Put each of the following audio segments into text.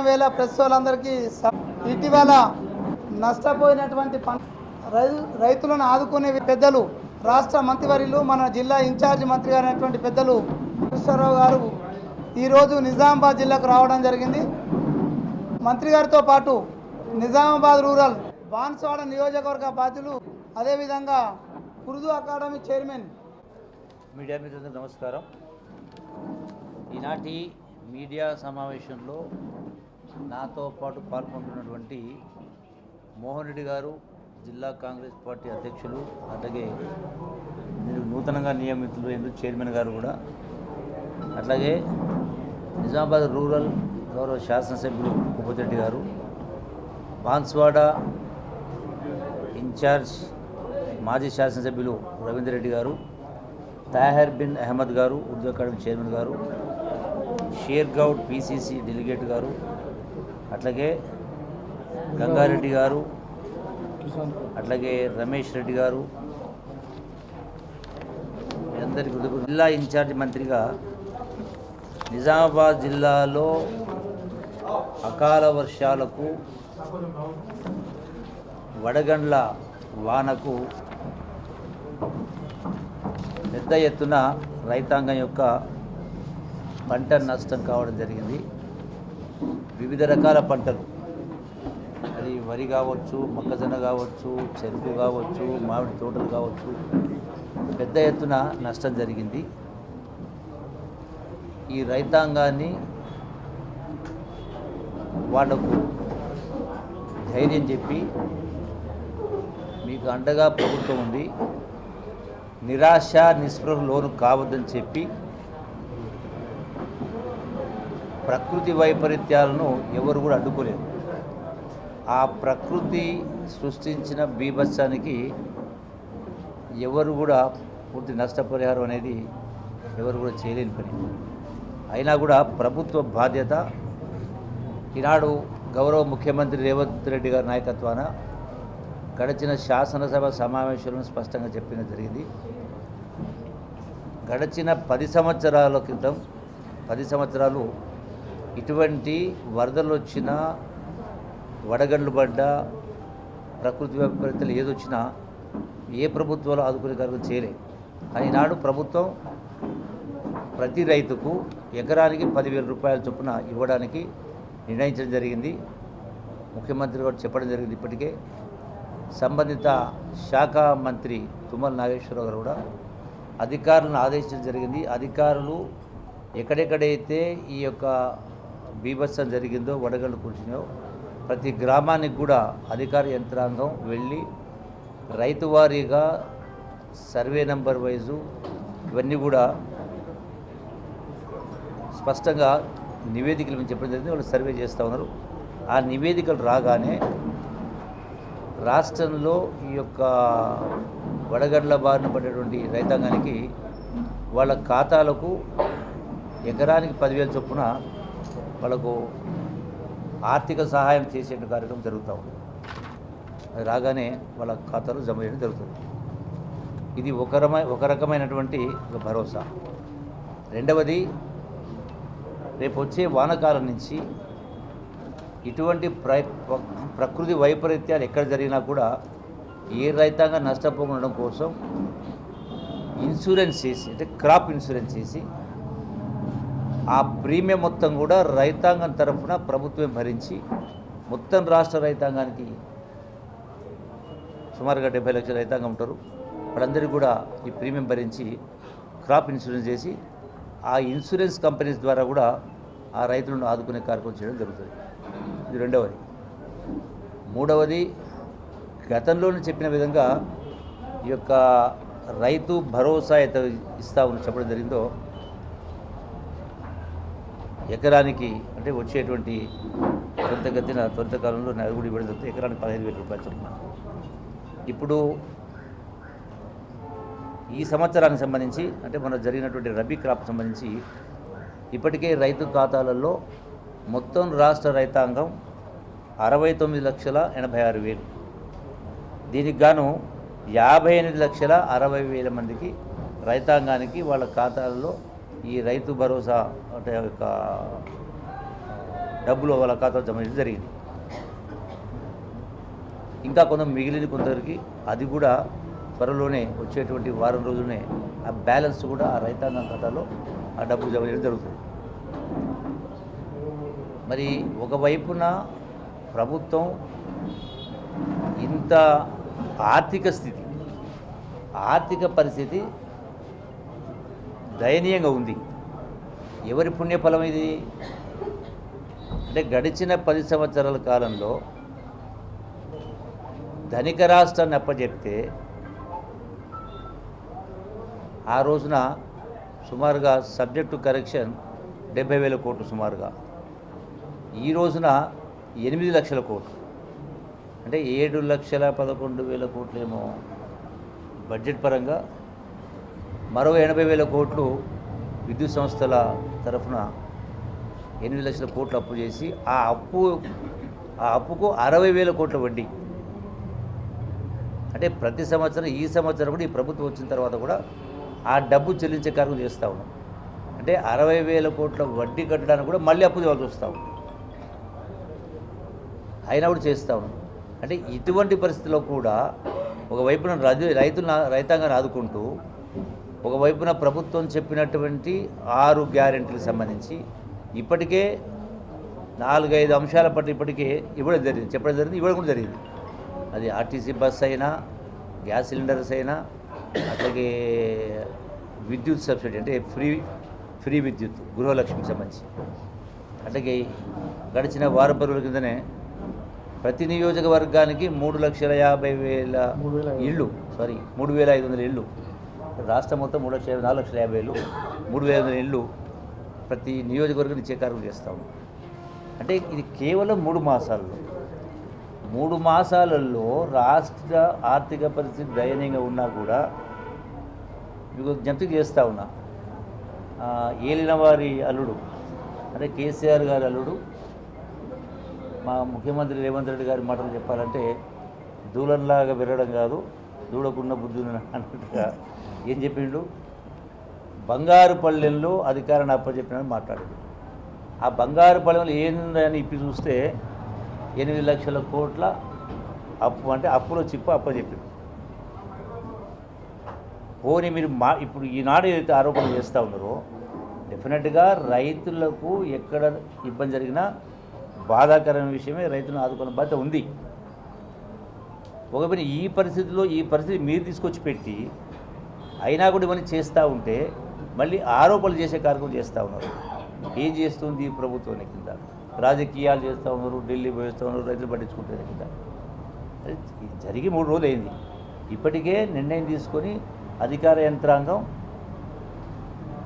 వేళ ప్రెస్ వాళ్ళందరికీ ఇటీవల నష్టపోయినటువంటి రైతులను ఆదుకునే పెద్దలు రాష్ట్ర మంత్రివర్యులు మన జిల్లా ఇన్ఛార్జి మంత్రి గారు అయినటువంటి పెద్దలు కృష్ణారావు గారు ఈరోజు నిజామాబాద్ జిల్లాకు రావడం జరిగింది. మంత్రి గారితో పాటు నిజామాబాద్ రూరల్ బాన్స్వాడ నియోజకవర్గ బాధ్యులు, అదేవిధంగా ఉర్దూ అకాడమీ చైర్మన్. మీడియా మిత్రులకు నమస్కారం. ఈనాటి మీడియా సమావేశంలో నాతో పాటు పాల్గొంటున్నటువంటి మోహన్ రెడ్డి గారు, జిల్లా కాంగ్రెస్ పార్టీ అధ్యక్షులు, అలాగే నూతనంగా నియమితులు చైర్మన్ గారు కూడా, అట్లాగే నిజామాబాద్ రూరల్ గౌరవ శాసనసభ్యులు భూపతిరెడ్డి గారు, బాన్స్వాడ ఇన్ఛార్జ్ మాజీ శాసనసభ్యులు రవీందర్ రెడ్డి గారు, తాహెర్ బిన్ అహ్మద్ గారు ఉర్దూ అకాడమీ చైర్మన్ గారు, షేర్గౌడ్ పిసిసి డెలిగేట్ గారు, అట్లాగే గంగారెడ్డి గారు, అట్లాగే రమేష్ రెడ్డి గారు, అందరికీ జిల్లా ఇన్ఛార్జ్ మంత్రిగా నిజామాబాద్ జిల్లాలో అకాల వర్షాలకు, వడగండ్ల వానకు పెద్ద ఎత్తున రైతాంగం యొక్క పంట నష్టం కావడం జరిగింది. వివిధ రకాల పంటలు, అది వరి కావచ్చు, మొక్కజొన్న కావచ్చు, చెరుకు కావచ్చు, మామిడి తోటలు కావచ్చు, పెద్ద ఎత్తున నష్టం జరిగింది. ఈ రైతాంగాన్ని వాళ్లకు ధైర్యం చెప్పి మీకు అండగా ప్రభుత్వం ఉంది, నిరాశ నిస్పృహ లోను కావద్దని చెప్పి ప్రకృతి వైపరీత్యాలను ఎవరు కూడా అడ్డుకోలేరు. ఆ ప్రకృతి సృష్టించిన బీభత్సానికి ఎవరు కూడా పూర్తి నష్టపరిహారం అనేది ఎవరు కూడా చేయలేని పని. అయినా కూడా ప్రభుత్వ బాధ్యత ఈనాడు గౌరవ ముఖ్యమంత్రి రేవంత్ రెడ్డి గారి నాయకత్వాన గడిచిన శాసనసభ సమావేశాలను స్పష్టంగా చెప్పడం జరిగింది. గడిచిన 10 సంవత్సరాల క్రితం 10 సంవత్సరాలు ఇటువంటి వరదలు వచ్చినా, వడగండ్లు పడ్డా, ప్రకృతి వైపరీత్యాలు ఏదొచ్చినా ఏ ప్రభుత్వాలు ఆదుకునే కార్యక్రమం చేయలేదు. కానీ ఈనాడు ప్రభుత్వం ప్రతి రైతుకు ఎకరానికి 10,000 రూపాయల చొప్పున ఇవ్వడానికి నిర్ణయించడం జరిగింది. ముఖ్యమంత్రి గారు చెప్పడం జరిగింది. ఇప్పటికే సంబంధిత శాఖ మంత్రి తుమ్మల నాగేశ్వరరావు గారు కూడా అధికారులను ఆదేశించడం జరిగింది. అధికారులు ఎక్కడెక్కడైతే ఈ యొక్క బీభత్సం జరిగిందో, వడగళ్ళు కూర్చున్నాయో, ప్రతి గ్రామానికి కూడా అధికార యంత్రాంగం వెళ్ళి రైతు వారీగా సర్వే నెంబర్ వైజు ఇవన్నీ కూడా స్పష్టంగా నివేదికలు చెప్పడం జరిగింది. వాళ్ళు సర్వే చేస్తూ ఉన్నారు. ఆ నివేదికలు రాగానే రాష్ట్రంలో ఈ యొక్క వడగండ్ల బారిన పడేటువంటి రైతాంగానికి వాళ్ళ ఖాతాలకు ఎకరానికి 10,000 చొప్పున వాళ్ళకు ఆర్థిక సహాయం చేసే కార్యక్రమం జరుగుతూ ఉంది. అది రాగానే వాళ్ళ ఖాతాలు జమ చేయడం జరుగుతుంది. ఇది ఒక రకమైనటువంటి ఒక భరోసా. రెండవది, రేపు వచ్చే వానకాలం నుంచి ఇటువంటి ప్రకృతి వైపరీత్యాలు ఎక్కడ జరిగినా కూడా ఏ రైతాంగం నష్టపోకుండా కోసం ఇన్సూరెన్స్ చేసి, అంటే క్రాప్ ఇన్సూరెన్స్ చేసి ఆ ప్రీమియం మొత్తం కూడా రైతాంగం తరఫున ప్రభుత్వం భరించి మొత్తం రాష్ట్ర రైతాంగానికి సుమారుగా 70 లక్షల రైతాంగం ఉంటారు. వాళ్ళందరికీ కూడా ఈ ప్రీమియం భరించి క్రాప్ ఇన్సూరెన్స్ చేసి ఆ ఇన్సూరెన్స్ కంపెనీస్ ద్వారా కూడా ఆ రైతులను ఆదుకునే కార్యక్రమం చేయడం జరుగుతుంది. ఇది రెండవది. మూడవది, గతంలోనే చెప్పిన విధంగా ఈ యొక్క రైతు భరోసా అయితే ఇస్తామని చెప్పడం జరిగిందో, ఎకరానికి అంటే వచ్చేటువంటి త్వరిత కాలంలో అది కూడా ఇవ్వడం జరుగుతుంది. ఎకరానికి 15,000 రూపాయలు చొప్పున. ఇప్పుడు ఈ సంవత్సరానికి సంబంధించి, అంటే మన జరిగినటువంటి రబీ క్రాప్ సంబంధించి ఇప్పటికే రైతు ఖాతాలలో మొత్తం రాష్ట్ర రైతాంగం 69,86,000. దీనికి గాను 58,60,000 మందికి రైతాంగానికి వాళ్ళ ఖాతాలలో ఈ రైతు భరోసా అంటే యొక్క డబ్బులు వాళ్ళ ఖాతాలో జమ చేయడం జరిగింది. ఇంకా కొంత మిగిలిన కొందరికి అది కూడా త్వరలోనే వచ్చేటువంటి వారం రోజులనే ఆ బ్యాలెన్స్ కూడా ఆ రైతాంగం ఖాతాలో ఆ డబ్బులు జమ చేయడం జరుగుతుంది. మరి ఒకవైపున ప్రభుత్వం ఇంత ఆర్థిక పరిస్థితి దయనీయంగా ఉంది. ఎవరి పుణ్యఫలం ఇది అంటే గడిచిన 10 సంవత్సరాల కాలంలో ధనిక రాష్ట్రాన్ని అప్పచెప్తే ఆ రోజున సుమారుగా సబ్జెక్టు కరెక్షన్ 70,000 కోట్లు సుమారుగా, ఈ రోజున 8 లక్షల కోట్లు అంటే 7,11,000 కోట్లేమో బడ్జెట్ పరంగా, మరో 80,000 కోట్లు విద్యుత్ సంస్థల తరఫున 8 లక్షల కోట్లు అప్పు చేసి ఆ అప్పుకు 60,000 కోట్ల వడ్డీ. అంటే ప్రతి సంవత్సరం ఈ సంవత్సరం కూడా ఈ ప్రభుత్వం వచ్చిన తర్వాత కూడా ఆ డబ్బు చెల్లించే కార్యక్రమం చేస్తూ ఉన్నాం. అంటే 60,000 కోట్ల వడ్డీ కట్టడానికి కూడా మళ్ళీ అప్పు ఇవ్వాల్సి వస్తూ ఉన్నాం. అయినా కూడా చేస్తూ ఉన్నాం. అంటే ఇటువంటి పరిస్థితుల్లో కూడా ఒకవైపున రైతాంగాన్ని ఆదుకుంటూ, ఒకవైపున ప్రభుత్వం చెప్పినటువంటి 6 గ్యారెంటీలకు సంబంధించి ఇప్పటికే 4-5 అంశాల పట్ల ఇప్పటికే చెప్పడం జరిగింది, ఇవ్వడం కూడా జరిగింది. అది ఆర్టీసీ బస్ అయినా, గ్యాస్ సిలిండర్స్ అయినా, అట్లాగే విద్యుత్ సబ్సిడీ అంటే ఫ్రీ విద్యుత్ గృహలక్ష్మికి సంబంధించి. అట్లాగే గడిచిన వారం రోజుల కిందనే ప్రతి నియోజకవర్గానికి 3,50,000 ఇళ్ళు 3,500 ఇళ్ళు, రాష్ట్రం మొత్తం 4,50,000 3,500 ఇళ్ళు ప్రతి నియోజకవర్గం ఇచ్చే కార్యక్రమం చేస్తాము. అంటే ఇది కేవలం 3 మాసాలలో రాష్ట్ర ఆర్థిక పరిస్థితి దయనీయంగా ఉన్నా కూడా మీకు జ్ఞప్తికి చేస్తూ ఉన్నా. ఏలిన వారి అల్లుడు అంటే కేసీఆర్ గారి అల్లుడు మా ముఖ్యమంత్రి రేవంత్ రెడ్డి గారి మాటలు చెప్పాలంటే దూలంలాగా విరగడం కాదు, దూడకున్న బుద్ధి అన్నట్టుగా ఏం చెప్పిండు, బంగారు పళ్ళెంలో అధికారాన్ని అప్పచెప్పినని మాట్లాడాడు. ఆ బంగారు పళ్ళెంలో ఏందని ఇప్పి చూస్తే 8 లక్షల కోట్ల అప్పు, అంటే అప్పులో చిప్పు అప్పచెప్పాడు. పోనీ మీరు ఇప్పుడు ఈనాడు ఏదైతే ఆరోపణలు చేస్తూ ఉన్నారో డెఫినెట్గా రైతులకు ఎక్కడ ఇబ్బంది జరిగినా బాధాకరమైన విషయమే, రైతులను ఆదుకునే బాధ్యత ఉంది. ఒకవేళ ఈ పరిస్థితి మీరు తీసుకొచ్చి పెట్టి అయినా కూడా ఇవన్నీ చేస్తూ ఉంటే మళ్ళీ ఆరోపణలు చేసే కార్యక్రమం చేస్తూ ఉన్నారు. ఏం చేస్తుంది ఈ ప్రభుత్వం కింద? రాజకీయాలు చేస్తూ ఉన్నారు, ఢిల్లీ పోయిస్తూ ఉన్నారు, రైతులు పట్టించుకుంటారు కింద. జరిగి 3 రోజులు అయింది. ఇప్పటికే నిర్ణయం తీసుకొని అధికార యంత్రాంగం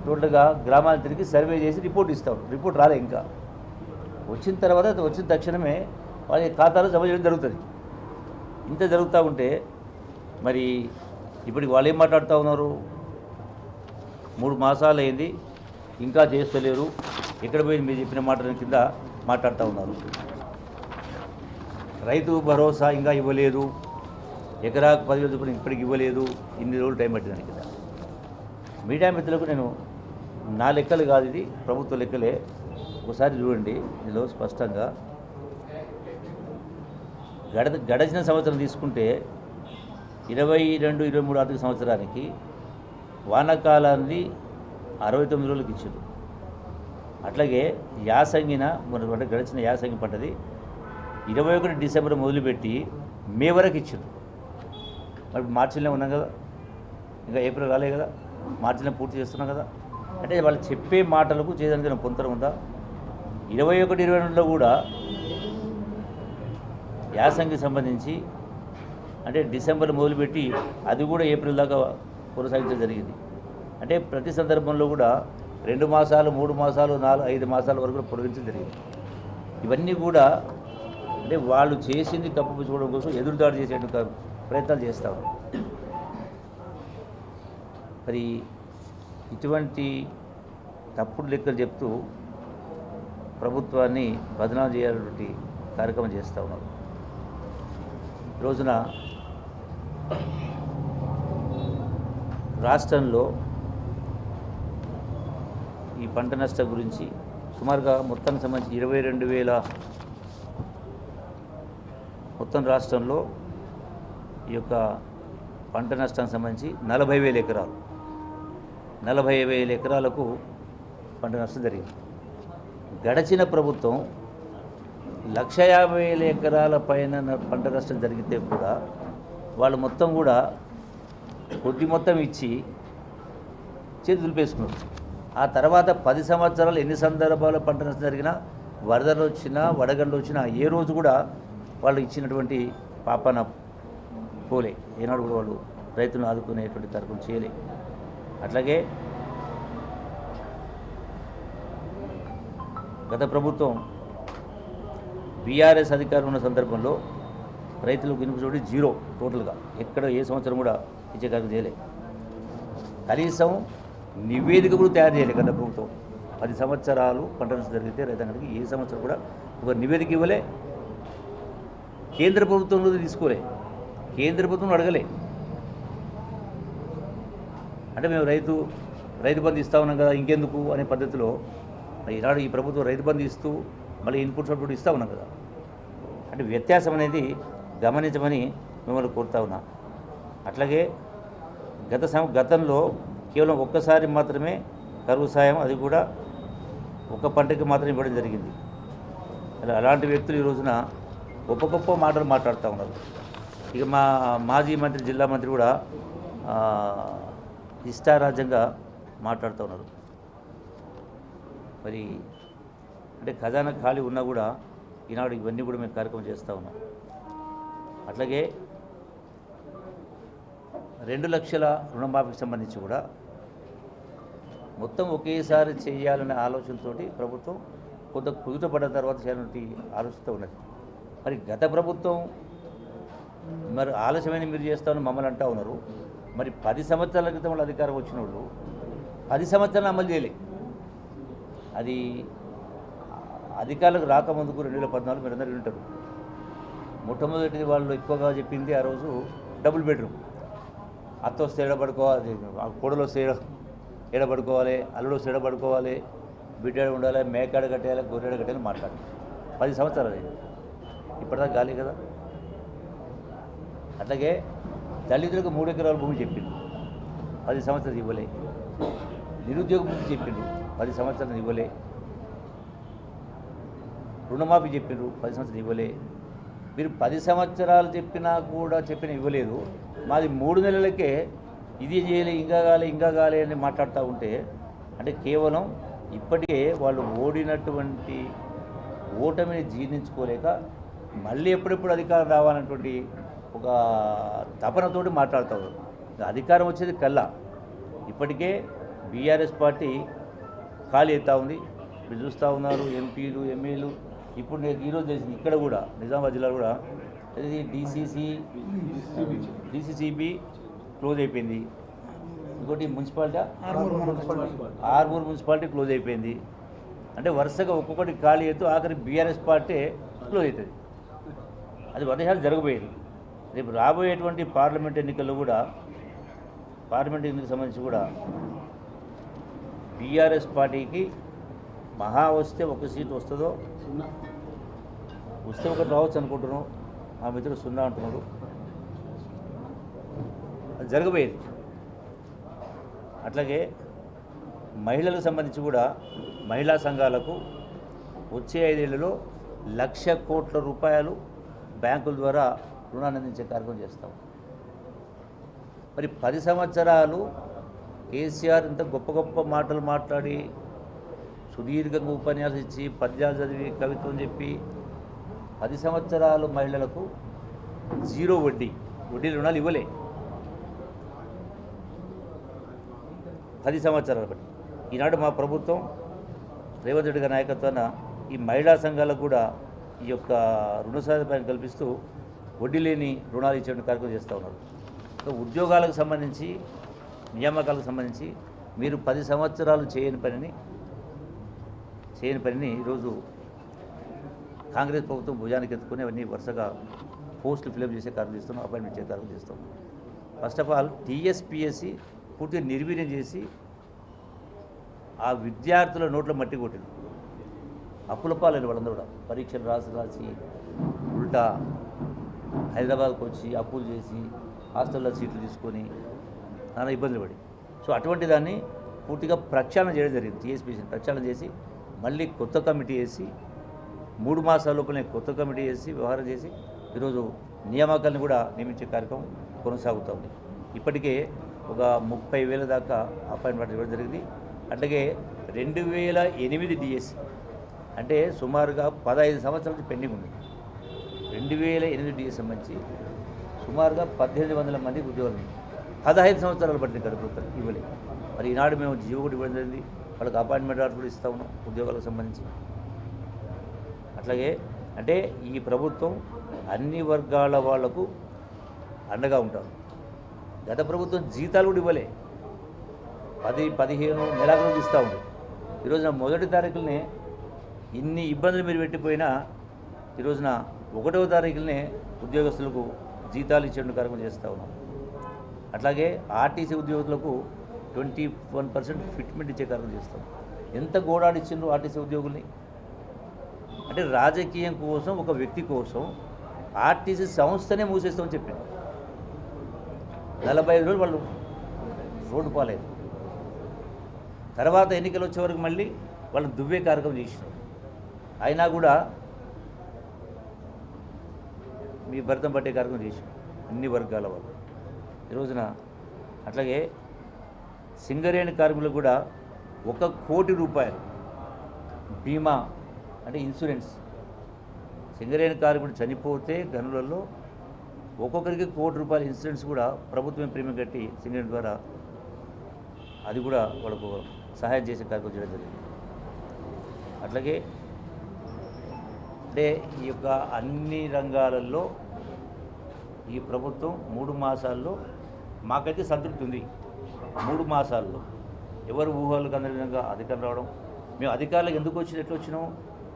టోటల్గా గ్రామాలు తిరిగి సర్వే చేసి రిపోర్ట్ ఇస్తాం. రిపోర్ట్ రాలే ఇంకా. వచ్చిన తర్వాత వచ్చిన తక్షణమే వాళ్ళ ఖాతాలో జమ చేయడం జరుగుతుంది. ఇంత జరుగుతూ ఉంటే మరి ఇప్పటికి వాళ్ళు ఏం మాట్లాడుతూ ఉన్నారు? 3 మాసాలు అయింది, ఇంకా చేస్తలేరు, ఎక్కడ పోయింది మీరు చెప్పిన మాట కింద మాట్లాడుతూ ఉన్నారు. రైతు భరోసా ఇంకా ఇవ్వలేదు, ఎకరాకు 10,000 రూపాయలు ఇప్పటికి ఇవ్వలేదు, ఇన్ని రోజులు టైం పట్టిందని కదా. మీడియా మిత్రులకు నేను నా లెక్కలు కాదు, ఇది ప్రభుత్వ లెక్కలే, ఒకసారి చూడండి. ఇందులో స్పష్టంగా గడిచిన సంవత్సరం తీసుకుంటే 22-23 ఆర్థిక సంవత్సరానికి వానాకాలాన్ని 69 రోజులకు ఇచ్చారు. అట్లాగే యాసంగిన అంటే గడిచిన యాసంగి పంటది 21 డిసెంబర్ మొదలుపెట్టి మే వరకు ఇచ్చారు. మరి మార్చిలో ఉన్నాం కదా, ఇంకా ఏప్రిల్ రాలే కదా, మార్చిలో పూర్తి చేస్తున్నాం కదా. అంటే వాళ్ళు చెప్పే మాటలకు చేయడానికి పొంతన ఉందా? 21-22లో కూడా యాసంగికి సంబంధించి అంటే డిసెంబర్ మొదలుపెట్టి అది కూడా ఏప్రిల్ దాకా కొనసాగించడం జరిగింది. అంటే ప్రతి సందర్భంలో కూడా 2 మాసాలు 3 మాసాలు 4-5 మాసాల వరకు పొడిగించడం జరిగింది. ఇవన్నీ కూడా అంటే వాళ్ళు చేసింది కప్పిపుచ్చుకోవడం కోసం ఎదురుదాడి చేసేటువంటి ప్రయత్నాలు చేస్తారు. మరి ఇటువంటి తప్పుడు లెక్కలు చెప్తూ ప్రభుత్వాన్ని బదనాలు చేయాలన్నటువంటి కార్యక్రమం చేస్తూ ఉన్నారు. ఈ రోజున రాష్ట్రంలో ఈ పంట నష్టం గురించి సుమారుగా మొత్తానికి సంబంధించి 22,000 మొత్తం రాష్ట్రంలో ఈ యొక్క పంట నష్టానికి సంబంధించి 40,000 ఎకరాలు 40,000 ఎకరాలకు పంట నష్టం జరిగింది. గడచిన ప్రభుత్వం 150,000 ఎకరాల పైన పంట నష్టం జరిగితే కూడా వాళ్ళు మొత్తం కూడా కొద్ది మొత్తం ఇచ్చి చేతి దులిపేసుకున్నారు. ఆ తర్వాత 10 సంవత్సరాలు ఎన్ని సందర్భాల్లో పంట నష్టం జరిగినా, వరదలు వచ్చినా, వడగండ్లు వచ్చినా ఏ రోజు కూడా వాళ్ళు ఇచ్చినటువంటి పాపన పోలే. ఏనాడు కూడా వాళ్ళు రైతులను ఆదుకునేటువంటి కార్యక్రమం చేయలే. అట్లాగే గత ప్రభుత్వం బీఆర్ఎస్ అధికారం ఉన్న సందర్భంలో రైతులకు వినిపించబడి జీరో టోటల్గా ఎక్కడ ఏ సంవత్సరం కూడా ఇచ్చే కార్యక్రమం చేయలే. కనీసం నివేదిక కూడా తయారు చేయలే గత ప్రభుత్వం. 10 సంవత్సరాలు పంట నష్టం జరిగితే రైతాంగానికి ఏ సంవత్సరం కూడా ఒక నివేదిక ఇవ్వలే. కేంద్ర ప్రభుత్వంలో తీసుకోలే, కేంద్ర ప్రభుత్వం అడగలే. అంటే మేము రైతు బంధు ఇస్తా ఉన్నాం కదా ఇంకెందుకు అనే పద్ధతిలో ఈనాడు ఈ ప్రభుత్వం రైతు బంధు ఇస్తూ మళ్ళీ ఇన్పుట్స్ అవుట్పుట్ ఇస్తూ ఉన్నాం కదా. అంటే వ్యత్యాసం అనేది గమనించమని మిమ్మల్ని కోరుతా ఉన్నా. అట్లాగే గతంలో కేవలం ఒక్కసారి మాత్రమే కరువు సాయం, అది కూడా ఒక పంటకి మాత్రమే ఇవ్వడం జరిగింది. అలాంటి వ్యక్తులు ఈ రోజున గొప్ప మాటలు మాట్లాడుతూ ఉన్నారు. ఇక మా మాజీ మంత్రి, జిల్లా మంత్రి కూడా ఇష్టారాజ్యంగా మాట్లాడుతూ ఉన్నారు. మరి అంటే ఖజానా ఖాళీ ఉన్నా కూడా ఈనాడు ఇవన్నీ కూడా మేము కార్యక్రమం చేస్తూ ఉన్నాం. అట్లాగే 2 లక్షల రుణమాఫీకి సంబంధించి కూడా మొత్తం ఒకేసారి చేయాలనే ఆలోచనతో ప్రభుత్వం కొంత కుదుటపడ్డ తర్వాత చేయాలంటే ఆలోచనతో ఉన్నది. మరి గత ప్రభుత్వం మరి ఆలస్యమైన మీరు చేస్తామని మమ్మల్ని అంటూ ఉన్నారు. మరి 10 సంవత్సరాల క్రితం వాళ్ళు అధికారం వచ్చిన వాళ్ళు 10 సంవత్సరాలు అమలు చేయలే. అది అధికారులకు రాకముందుకు 2014 మీరు అందరూ వింటారు. మొట్టమొదటిది వాళ్ళు ఎక్కువగా చెప్పింది ఆ రోజు డబుల్ బెడ్రూమ్. అత్త వస్తే ఎడబడుకోవాలి, కోడలు వస్తే ఎడబడుకోవాలి, అల్లుడు వస్తే ఎడబడుకోవాలి, బిడ్డ ఉండాలి, మేకాడ కట్టేయాలి, గొర్రెడ కట్టేయాలి మాట్లాడాలి. 10 సంవత్సరాలు అయింది, ఇప్పటిదాకా గాలి కదా. అట్లాగే దళితులకు 3 ఎకరాల భూమి చెప్పిండు, 10 సంవత్సరాలు ఇవ్వలే. నిరుద్యోగ భూమి చెప్పిండు, 10 సంవత్సరాలు ఇవ్వలే. రుణమాఫీ చెప్పిండ్రు, 10 సంవత్సరాలు ఇవ్వలే. మీరు 10 సంవత్సరాలు చెప్పినా కూడా ఇవ్వలేదు. మాది 3 నెలలకే ఇది చేయలే, ఇంకా కాలే అని మాట్లాడుతూ ఉంటే అంటే కేవలం ఇప్పటికే వాళ్ళు ఓడినటువంటి ఓటమిని జీర్ణించుకోలేక మళ్ళీ ఎప్పుడెప్పుడు అధికారం రావాలన్నటువంటి ఒక తపనతోటి మాట్లాడుతారు. అధికారం వచ్చేది కల్లా. ఇప్పటికే బీఆర్ఎస్ పార్టీ ఖాళీ అవుతూ ఉంది. మీరు చూస్తూ ఉన్నారు, ఎంపీలు, ఎమ్మెల్యేలు. ఇప్పుడు నేను ఈరోజు తెలిసింది ఇక్కడ కూడా నిజామాబాద్ జిల్లాలో కూడా ఇది డీసీసీబీ క్లోజ్ అయిపోయింది. ఇంకోటి మున్సిపాలిటీ ఆర్మూర్ మున్సిపాలిటీ క్లోజ్ అయిపోయింది. అంటే వరుసగా ఒక్కొక్కటి ఖాళీ అవుతూ ఆఖరి బీఆర్ఎస్ పార్టీ క్లోజ్ అవుతుంది. అది వర్షాలు జరగబోయేది. రేపు రాబోయేటువంటి పార్లమెంట్ ఎన్నికల్లో కూడా సంబంధించి కూడా బీఆర్ఎస్ పార్టీకి మహా వస్తే 1 సీటు వస్తుందో, వస్తే 1 రావచ్చు అనుకుంటున్నాం. మా మిత్రుడు 0 అంటున్నాడు. అది జరగబోయేది. అట్లాగే మహిళలకు సంబంధించి కూడా మహిళా సంఘాలకు వచ్చే 5 ఏళ్లలో 1,00,000 కోట్ల రూపాయలు బ్యాంకుల ద్వారా రుణాన్ని అందించే కార్యక్రమం చేస్తాం. మరి 10 సంవత్సరాలు కేసీఆర్ ఇంత గొప్ప మాటలు మాట్లాడి సుదీర్ఘంగా ఉపన్యాసం ఇచ్చి పద్యాలు చదివి కవిత్వం చెప్పి 10 సంవత్సరాలు మహిళలకు 0 వడ్డీ రుణాలు ఇవ్వలే. 10 సంవత్సరాలు బట్టి ఈనాడు మా ప్రభుత్వం రేవంత్ రెడ్డి గారి నాయకత్వాన ఈ మహిళా సంఘాలకు కూడా ఈ యొక్క రుణ సదుపాయం కల్పిస్తూ వడ్డీ లేని రుణాలు ఇచ్చే కార్యక్రమం చేస్తూ ఉన్నారు. ఉద్యోగాలకు సంబంధించి, నియామకాలకు సంబంధించి మీరు 10 సంవత్సరాలు చేయని పనిని ఈరోజు కాంగ్రెస్ ప్రభుత్వం భుజానికి ఎత్తుకుని అవన్నీ వరుసగా పోస్టులు ఫిలప్ చేసే కార్యక్రమం చేస్తున్నాం, అపాయింట్మెంట్ చేసే కార్యక్రమం చేస్తాం. ఫస్ట్ ఆఫ్ ఆల్ టీఎస్పీఎస్సీ పూర్తిగా నిర్వీర్యం చేసి ఆ విద్యార్థుల నోట్ల మట్టి కొట్టింది. అప్పుల పాలైన వాళ్ళందరూ కూడా పరీక్షలు రాసి ఉల్టా హైదరాబాద్కి వచ్చి అప్పులు చేసి హాస్టల్లో సీట్లు తీసుకొని చాలా ఇబ్బందులు పడి, సో అటువంటి దాన్ని పూర్తిగా ప్రక్షాళన చేయడం జరిగింది. టీఎస్పీసీని ప్రక్షాళన చేసి మళ్ళీ కొత్త కమిటీ వేసి 3 మాసాల లోపలనే కొత్త కమిటీ వేసి వ్యవహారం చేసి ఈరోజు నియామకాలను కూడా నియమించే కార్యక్రమం కొనసాగుతుంది. ఇప్పటికే ఒక 30,000 దాకా అపాయింట్మెంట్ ఇవ్వడం జరిగింది. అట్లాగే 2008 డిఎస్సి అంటే సుమారుగా 15 సంవత్సరాల నుంచి పెండింగ్ ఉంది. 2008 డిఎస్సి సంబంధించి సుమారుగా 1,800 మందికి ఉద్యోగాలు ఉంది. 15 సంవత్సరాలు పట్టింది ప్రభుత్వం ఇవ్వలేదు. మరి ఈనాడు మేము జీవో కూడా ఇవ్వడం జరిగింది. వాళ్ళకి అపాయింట్మెంట్ ఆర్డర్ కూడా ఇస్తా ఉన్నాం ఉద్యోగాలకు సంబంధించి. అట్లాగే అంటే ఈ ప్రభుత్వం అన్ని వర్గాల వాళ్లకు అండగా ఉంటారు. గత ప్రభుత్వం జీతాలు కూడా ఇవ్వలే, 10-15 నెలాఖరు ఇస్తూ ఉంది. ఈరోజున 1వ తారీఖులనే ఇన్ని ఇబ్బందులు మీరు పెట్టిపోయినా ఈరోజున 1వ తారీఖులనే ఉద్యోగస్తులకు జీతాలు ఇచ్చే కార్యక్రమం చేస్తూ ఉన్నాం. అట్లాగే ఆర్టీసీ ఉద్యోగులకు 21% ఫిట్మెంట్ ఇచ్చే కార్యక్రమం చేస్తాం. ఎంత గోడాడిచ్చిండ్రు ఆర్టీసీ ఉద్యోగుల్ని అంటే రాజకీయం కోసం ఒక వ్యక్తి కోసం ఆర్టీసీ సంస్థనే మూసేస్తామని చెప్పింది. 45 రోజులు వాళ్ళు రోడ్డు పాలేదు. తర్వాత ఎన్నికలు వచ్చే వరకు మళ్ళీ వాళ్ళు దువ్వే కార్యక్రమం చేసినారు. అయినా కూడా మీ భర్తం పట్టే కార్యక్రమం చేసినారు అన్ని వర్గాల వాళ్ళు ఈరోజున. అట్లాగే సింగరేణి కార్మికులకు కూడా 1 కోటి రూపాయలు బీమా అంటే ఇన్సూరెన్స్. సింగరేణి కార్మికుడు చనిపోతే గనులలో ఒక్కొక్కరికి 1 కోటి రూపాయల ఇన్సూరెన్స్ కూడా ప్రభుత్వం ప్రీమియం కట్టి సింగరేణి ద్వారా అది కూడా వాళ్ళకు సహాయం చేసే కార్యక్రమం చేయడం జరిగింది. అట్లాగే అంటే ఈ యొక్క అన్ని రంగాలలో ఈ ప్రభుత్వం 3 మాసాల్లో మాకైతే సంతృప్తి ఉంది. 3 మాసాల్లో ఎవరు ఊహలకు అందని విధంగా అధికారం రావడం. మేము అధికారులకు ఎందుకు ఎట్లా వచ్చినాం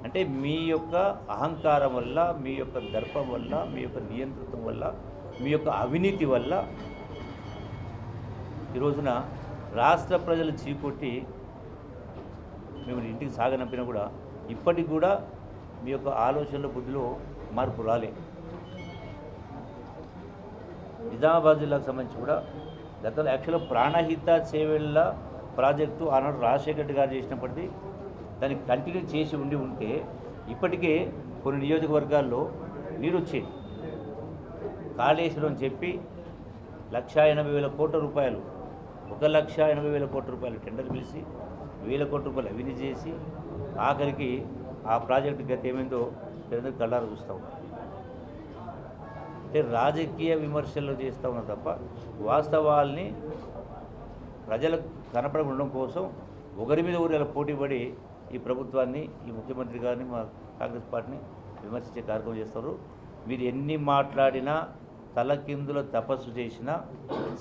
అంటే మీ యొక్క అహంకారం వల్ల, మీ యొక్క దర్పం వల్ల, మీ యొక్క నియంతృత్వం వల్ల, మీ యొక్క అవినీతి వల్ల ఈరోజున రాష్ట్ర ప్రజలు చీకొట్టి మేము ఇంటికి సాగనంపినా కూడా ఇప్పటికి కూడా మీ యొక్క ఆలోచనల బుద్ధిలో మార్పు రాలే. నిజామాబాద్ జిల్లాకు సంబంధించి కూడా గతంలో యాక్చువల్గా ప్రాణహిత చేవెళ్ళ ప్రాజెక్టు ఆనాడు రాజశేఖర రెడ్డి గారు చేసినప్పటికీ దాన్ని కంటిన్యూ చేసి ఉంటే ఇప్పటికే కొన్ని నియోజకవర్గాల్లో నీరు వచ్చేది. కాళేశ్వరం అని చెప్పి 1,80,000 కోట్ల రూపాయలు 1,80,000 కోట్ల రూపాయలు టెండర్ పిలిచి 1,000 కోట్ల రూపాయలు అవినీతి చేసి ఆఖరికి ఆ ప్రాజెక్టు గత ఏమైందో ప్రజలకు కళ్ళారా చూస్తూ ఉన్నారు. అంటే రాజకీయ విమర్శలు చేస్తూ ఉన్నారు తప్ప వాస్తవాల్ని ప్రజలకు కనపడకుండా కోసం ఒకరి మీద ఒకరు ఇలా పోటీపడి ఈ ప్రభుత్వాన్ని, ఈ ముఖ్యమంత్రి గారిని, మా కాంగ్రెస్ పార్టీని విమర్శించే కార్యక్రమం చేస్తారు. మీరు ఎన్ని మాట్లాడినా, తలకిందుల తపస్సు చేసినా,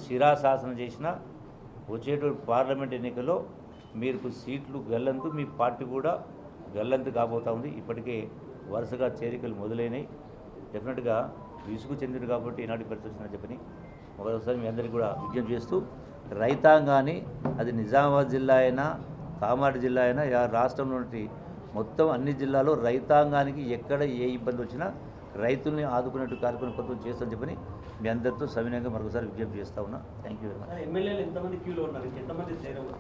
శిరాశాసనం చేసినా వచ్చేటువంటి పార్లమెంట్ ఎన్నికల్లో మీరు సీట్లు గల్లంతు, మీ పార్టీ కూడా గల్లంతు కాబోతూ ఉంది. ఇప్పటికే వరుసగా చేరికలు మొదలైనవి. డెఫినెట్గా విసుగు చెందింది కాబట్టి ఈనాటి పరిస్థితి వచ్చిందని చెప్పని ఒకసారి మీ అందరికీ కూడా విజ్ఞప్తి చేస్తూ, రైతాంగాన్ని అది నిజామాబాద్ జిల్లా అయినా, కామారెడ్డి జిల్లా అయినా, రాష్ట్రంలోని మొత్తం అన్ని జిల్లాలో రైతాంగానికి ఎక్కడ ఏ ఇబ్బంది వచ్చినా రైతుల్ని ఆదుకునేట్టు కార్యక్రమం ప్రభుత్వం చేస్తామని చెప్పని మీ అందరితో సవినయంగా మరొకసారి విజ్ఞప్తి చేస్తూ ఉన్నా. Thank you very much. ఎమ్మెల్యేలు ఎంతమంది క్యూలో ఉన్నారు, ఎంతమంది చేరవు?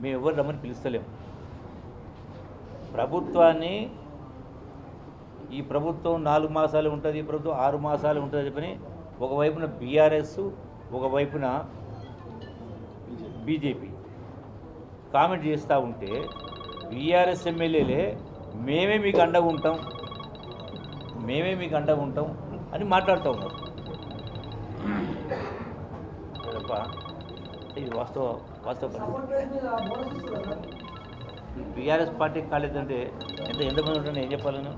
మేము ఎవరు రమ్మని పిలుస్తలేము. ప్రభుత్వాన్ని ఈ ప్రభుత్వం 4 మాసాలు ఉంటుంది, ఈ ప్రభుత్వం 6 మాసాలు ఉంటుంది చెప్పని ఒకవైపున బీఆర్ఎస్, ఒకవైపున బీజేపీ కామెంట్ చేస్తూ ఉంటే బీఆర్ఎస్ ఎమ్మెల్యేలే మేమే మీకు అండగా ఉంటాం, మేమే మీకు అండగా ఉంటాం అని మాట్లాడుతూ ఉన్నారు. తప్ప ఇది వాస్తవ బీఆర్ఎస్ పార్టీ కాలేదంటే ఎంతమంది ఉంటారని ఏం చెప్పాలను?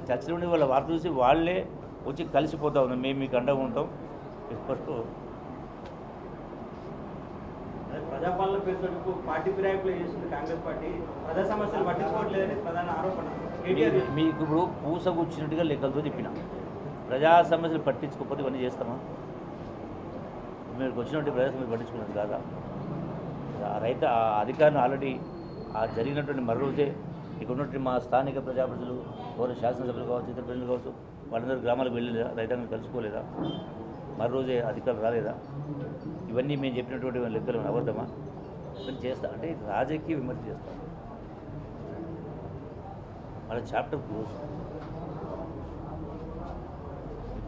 టచ్లో ఉండే వాళ్ళ వార్త చూసి వాళ్ళే వచ్చి కలిసిపోతా ఉన్నాం, మేము మీకు అండగా ఉంటాం. ఫస్ట్ ప్రజాపాలన పేరుతో పార్టీ ఫిరాయింపులు చేస్తుంది కాంగ్రెస్ పార్టీ, ప్రజా సమస్యలు పట్టించుకోవట్లేదని ప్రధాన ఆరోపణ. మీకు ఇప్పుడు పూసగుచ్చినట్టుగా లెక్కలతో చెప్పిన ప్రజా సమస్యలు పట్టించుకోకపోతే ఇవన్నీ చేస్తామా? మీరు వచ్చినటువంటి ప్రదేశం మీరు పట్టించుకున్నది కాదా? ఆ రైతు ఆ అధికారిని ఆల్రెడీ ఆ జరిగినటువంటి మరో రోజే ఇక్కడ ఉన్నటువంటి మా స్థానిక ప్రజాప్రతినిధులు పౌర శాసనసభ్యులు కావచ్చు, ఇతర ప్రజలు కావచ్చు, వాళ్ళందరూ గ్రామాలకు వెళ్ళలేదా? రైతాంగం కలుసుకోలేదా? మరో రోజే అధికారులు రాలేదా? ఇవన్నీ మేము చెప్పినటువంటి లెక్కలు అబద్ధమా? ఇవన్నీ చేస్తా అంటే రాజకీయ విమర్శ చేస్తాం. వాళ్ళ చాప్టర్ క్లోజ్.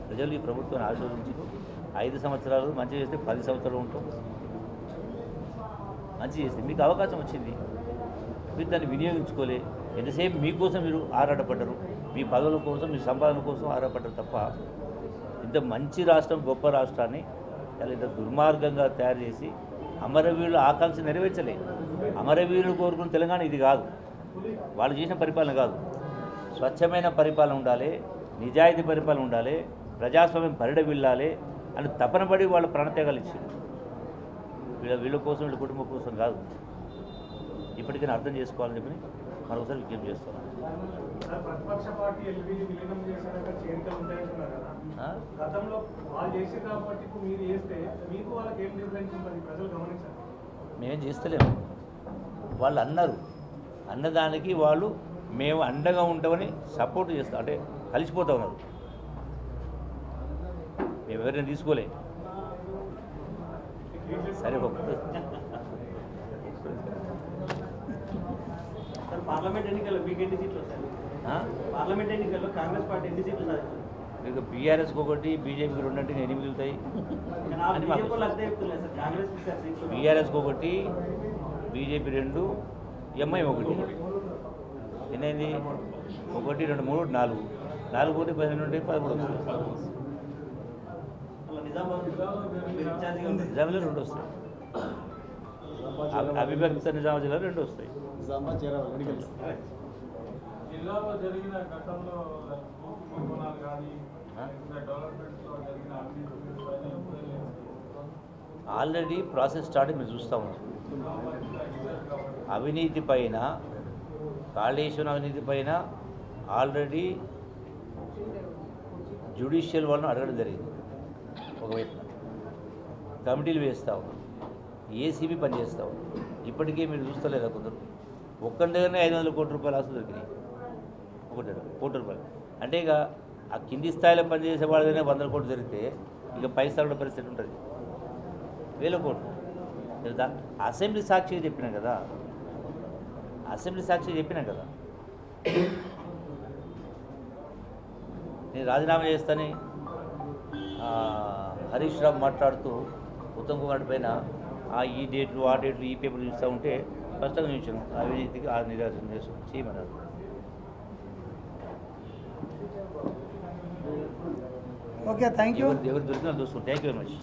ప్రజలు ఈ ప్రభుత్వాన్ని ఆశీర్వదించి 5 సంవత్సరాలు మంచి చేస్తే 10 సంవత్సరాలు ఉంటాం. మంచి చేస్తే మీకు అవకాశం వచ్చింది, మీరు దాన్ని వినియోగించుకోలే. ఎంతసేపు మీకోసం మీరు ఆరాటపడ్డారు, మీ పదవుల కోసం, మీ సంపాదన కోసం ఆరాటపడ్డారు తప్ప ఇంత మంచి రాష్ట్రం, గొప్ప రాష్ట్రాన్ని చాలా ఇంత దుర్మార్గంగా తయారు చేసి అమరవీరుల ఆకాంక్ష నెరవేర్చలే. అమరవీరులు కోరుకున్న తెలంగాణ ఇది కాదు, వాళ్ళు చేసిన పరిపాలన కాదు. స్వచ్ఛమైన పరిపాలన ఉండాలి, నిజాయితీ పరిపాలన ఉండాలి, ప్రజాస్వామ్యం పరిడవిల్లాలి అని తపనపడి వాళ్ళ ప్రాణత్యాగాలు ఇచ్చారు. వీళ్ళ కోసం, వీళ్ళ కుటుంబం కోసం కాదు. ఇప్పటికైనా అర్థం చేసుకోవాలని చెప్పి మరొకసారి విజ్ఞప్తి చేస్తున్నాను. ప్రతిపక్ష పార్టీ ఎల్బీజీ విలీనం చేశాక చేరికలు ఉంటాయంటున్నారు కదా, గతంలో వాళ్ళు చేసారు కాబట్టి ఇప్పుడు మీరు చేస్తే మీకు వాళ్ళకి ఏం డిఫరెన్స్ ఉంటుంది ప్రజలు గమనించాలి. మేమేం చేస్తలేము. వాళ్ళు అన్నారు, అన్నదానికి వాళ్ళు మేము అండగా ఉంటామని సపోర్ట్ చేస్తాం, అంటే కలిసిపోతా ఉన్నారు. మేము ఎవరైనా తీసుకోలే. సరే సార్, పార్లమెంట్ ఎన్నికల్లో మీకు ఎన్ని సీట్లు వస్తాయి? పార్లమెంట్ ఎన్నికల్లో కాంగ్రెస్ పార్టీ ఎన్ని సీట్లు సాధించింది? మీకు బీఆర్ఎస్కి 1, బీజేపీకి 2 అంటే 8 మిగులుతాయి. బీఆర్ఎస్కి 1, బీజేపీ 2, ఎంఐ 1. ఎన్నైంది? 1, 2, 3, 4. 4 పోతే 12 ఉంటాయి, 13 వస్తాయి. నిజామాబాద్లో 2 వస్తాయి. అవిభక్త నిజామాబాద్ జిల్లాలో 2 వస్తాయి. జిల్లాలో జరిగిన గతంలో కానీ ఆల్రెడీ ప్రాసెస్ స్టార్ట్ మీరు చూస్తూ ఉన్నారు. అవినీతి పైన, కాళేశ్వరం అవినీతి పైన ఆల్రెడీ జ్యుడిషియల్ వాళ్ళని అడగడం జరిగింది. ఒకవైపు కమిటీలు వేస్తూ ఉన్నారు, ఏసీబీ పనిచేస్తూ ఉన్నారు. ఇప్పటికే మీరు చూస్తలేదా కొందరు ఒక్కరి దగ్గరనే 500 కోట్ల రూపాయలు ఆస్తులు దొరికినాయి. 1 కోటి రూపాయలు అంటే ఇక ఆ కింది స్థాయిలో పనిచేసే వాళ్ళనే 100 కోట్లు జరిగితే ఇక పై స్థాయిలో పరిస్థితి ఉంటుంది. 1000 కోట్లు. అసెంబ్లీ సాక్షిగా చెప్పినాం కదా, నేను రాజీనామా చేస్తానని హరీష్ రావు మాట్లాడుతూ ఉత్తమ్ కుమార్ పైన ఈ డేట్లు, ఆ డేట్లు, ఈ పేపర్లు చూస్తూ ఉంటే స్పష్టంగా చూసాను అవినీతికి ఆ నిరాశ చేయమన్నారు. Okay, thank you. ఎవరు దొరికినా చూసుకోండి. Thank you very much.